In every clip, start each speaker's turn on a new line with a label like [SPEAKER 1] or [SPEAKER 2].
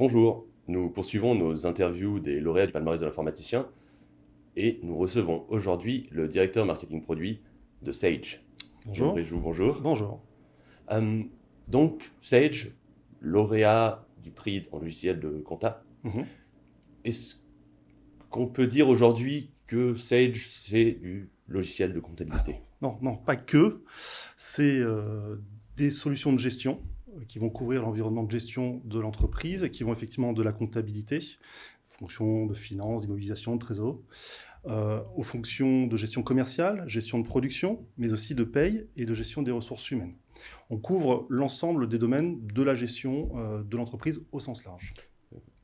[SPEAKER 1] Bonjour, nous poursuivons nos interviews des lauréats du palmarès de l'informaticien et nous recevons aujourd'hui le directeur marketing produit de Sage. Guillaume
[SPEAKER 2] Bonjour.
[SPEAKER 1] Réjou, bonjour.
[SPEAKER 2] Bonjour.
[SPEAKER 1] Euh, donc, Sage, lauréat du prix en logiciel de compta.
[SPEAKER 2] Mhm.
[SPEAKER 1] Est-ce qu'on peut dire aujourd'hui que Sage, c'est du logiciel de comptabilité?
[SPEAKER 2] Non, non, pas que. C'est des solutions de gestion qui vont couvrir l'environnement de gestion de l'entreprise et qui vont effectivement de la comptabilité, fonction de finance, d'immobilisation, de trésor, aux fonctions de gestion commerciale, gestion de production, mais aussi de paye et de gestion des ressources humaines. On couvre l'ensemble des domaines de la gestion de l'entreprise au sens large.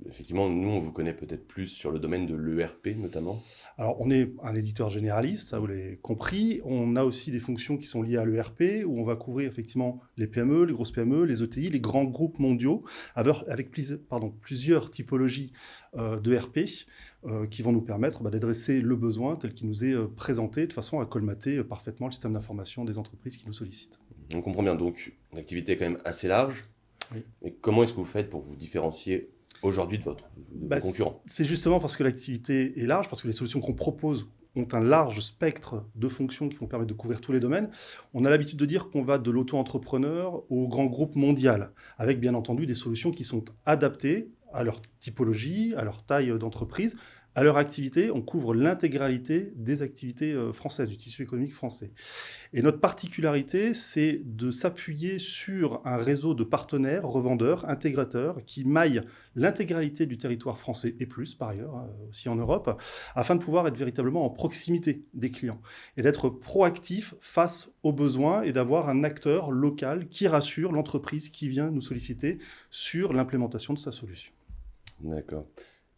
[SPEAKER 1] Effectivement, nous, on vous connaît peut-être plus sur le domaine de l'ERP notamment.
[SPEAKER 2] Alors, on est un éditeur généraliste, ça vous l'avez compris. On a aussi des fonctions qui sont liées à l'ERP, où on va couvrir effectivement les PME, les grosses PME, les ETI, les grands groupes mondiaux, avec plusieurs typologies d'ERP qui vont nous permettre d'adresser le besoin tel qu'il nous est présenté, de façon à colmater parfaitement le système d'information des entreprises qui nous sollicitent.
[SPEAKER 1] On comprend bien, donc, une activité quand même assez large.
[SPEAKER 2] Oui.
[SPEAKER 1] Mais comment est-ce que vous faites pour vous différencier aujourd'hui de vos concurrents?
[SPEAKER 2] C'est justement parce que l'activité est large, parce que les solutions qu'on propose ont un large spectre de fonctions qui vont permettre de couvrir tous les domaines. On a l'habitude de dire qu'on va de l'auto-entrepreneur au grand groupe mondial, avec bien entendu des solutions qui sont adaptées à leur typologie, à leur taille d'entreprise, à leur activité. On couvre l'intégralité des activités françaises, du tissu économique français. Et notre particularité, c'est de s'appuyer sur un réseau de partenaires, revendeurs, intégrateurs, qui maillent l'intégralité du territoire français et plus, par ailleurs, aussi en Europe, afin de pouvoir être véritablement en proximité des clients et d'être proactif face aux besoins et d'avoir un acteur local qui rassure l'entreprise qui vient nous solliciter sur l'implémentation de sa solution.
[SPEAKER 1] D'accord.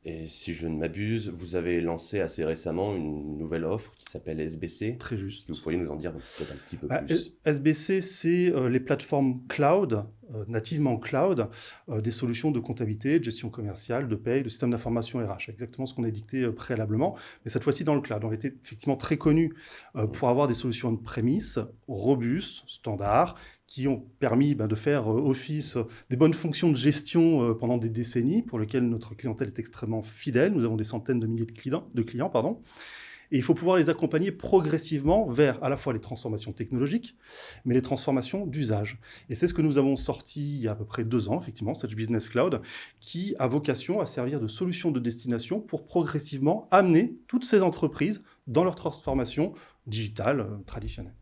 [SPEAKER 1] Et si je ne m'abuse, vous avez lancé assez récemment une nouvelle offre qui s'appelle SBC.
[SPEAKER 2] Très juste.
[SPEAKER 1] Vous pourriez nous en dire peut-être un petit peu plus?
[SPEAKER 2] SBC, c'est les plateformes cloud, nativement cloud, des solutions de comptabilité, de gestion commerciale, de paye, de système d'information RH. Exactement ce qu'on a dicté préalablement, mais cette fois-ci dans le cloud. On était effectivement très connus pour avoir des solutions de prémices robustes, standards, qui ont permis de faire office des bonnes fonctions de gestion pendant des décennies, pour lesquelles notre clientèle est extrêmement fidèle. Nous avons des centaines de milliers de clients. Et il faut pouvoir les accompagner progressivement vers à la fois les transformations technologiques, mais les transformations d'usage. Et c'est ce que nous avons sorti il y a à peu près 2 ans, effectivement, Sage Business Cloud, qui a vocation à servir de solution de destination pour progressivement amener toutes ces entreprises dans leur transformation digitale traditionnelle.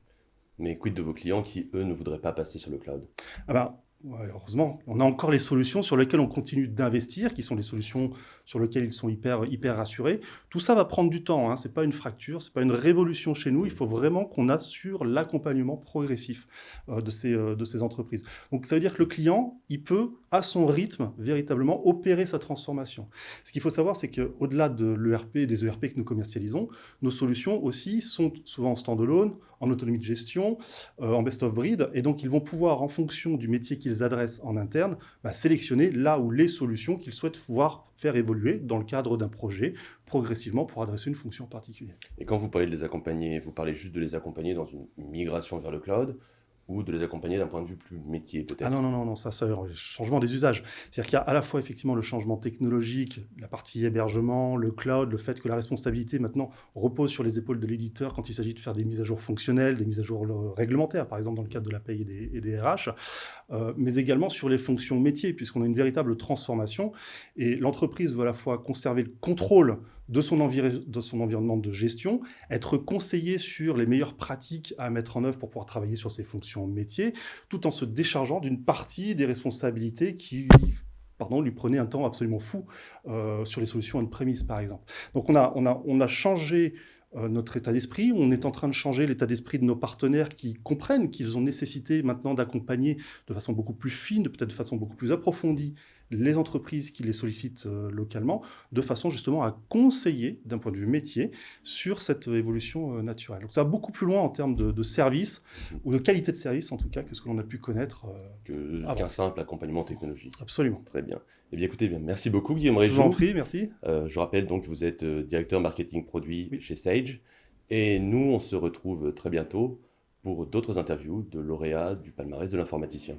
[SPEAKER 1] Mais quid de vos clients qui, eux, ne voudraient pas passer sur le cloud?
[SPEAKER 2] Ouais, heureusement, on a encore les solutions sur lesquelles on continue d'investir, qui sont des solutions sur lesquelles ils sont hyper rassurés. Tout ça va prendre du temps, hein. Ce n'est pas une fracture, ce n'est pas une révolution chez nous. Il faut vraiment qu'on assure l'accompagnement progressif de ces entreprises. Donc ça veut dire que le client, il peut, à son rythme, véritablement opérer sa transformation. Ce qu'il faut savoir, c'est qu'au-delà de l'ERP et des ERP que nous commercialisons, nos solutions aussi sont souvent en standalone, en autonomie de gestion, en best-of-breed, et donc ils vont pouvoir, en fonction du métier qu'ils adressent en interne, sélectionner là où les solutions qu'ils souhaitent pouvoir faire évoluer dans le cadre d'un projet progressivement pour adresser une fonction particulière.
[SPEAKER 1] Et quand vous parlez de les accompagner, vous parlez juste de les accompagner dans une migration vers le cloud ou de les accompagner d'un point de vue plus métier peut-être?
[SPEAKER 2] Ah non, ça le changement des usages. C'est-à-dire qu'il y a à la fois effectivement le changement technologique, la partie hébergement, le cloud, le fait que la responsabilité maintenant repose sur les épaules de l'éditeur quand il s'agit de faire des mises à jour fonctionnelles, des mises à jour réglementaires, par exemple dans le cadre de la paye et des RH, mais également sur les fonctions métiers, puisqu'on a une véritable transformation et l'entreprise veut à la fois conserver le contrôle de son environnement de gestion, être conseillé sur les meilleures pratiques à mettre en œuvre pour pouvoir travailler sur ses fonctions métiers, tout en se déchargeant d'une partie des responsabilités qui lui prenaient un temps absolument fou sur les solutions on-premise, par exemple. Donc on a changé notre état d'esprit, on est en train de changer l'état d'esprit de nos partenaires qui comprennent qu'ils ont nécessité maintenant d'accompagner de façon beaucoup plus fine, peut-être de façon beaucoup plus approfondie, les entreprises qui les sollicitent localement, de façon justement à conseiller d'un point de vue métier sur cette évolution naturelle. Donc ça va beaucoup plus loin en termes de service, ou de qualité de service en tout cas, que ce que l'on a pu connaître
[SPEAKER 1] qu'un simple accompagnement technologique.
[SPEAKER 2] Absolument.
[SPEAKER 1] Très bien. Eh bien écoutez, merci beaucoup Guillaume Réjou.
[SPEAKER 2] Je vous en prie, merci.
[SPEAKER 1] Je rappelle donc que vous êtes directeur marketing produit chez Sage. Et nous, on se retrouve très bientôt pour d'autres interviews de lauréats du palmarès de l'informaticien.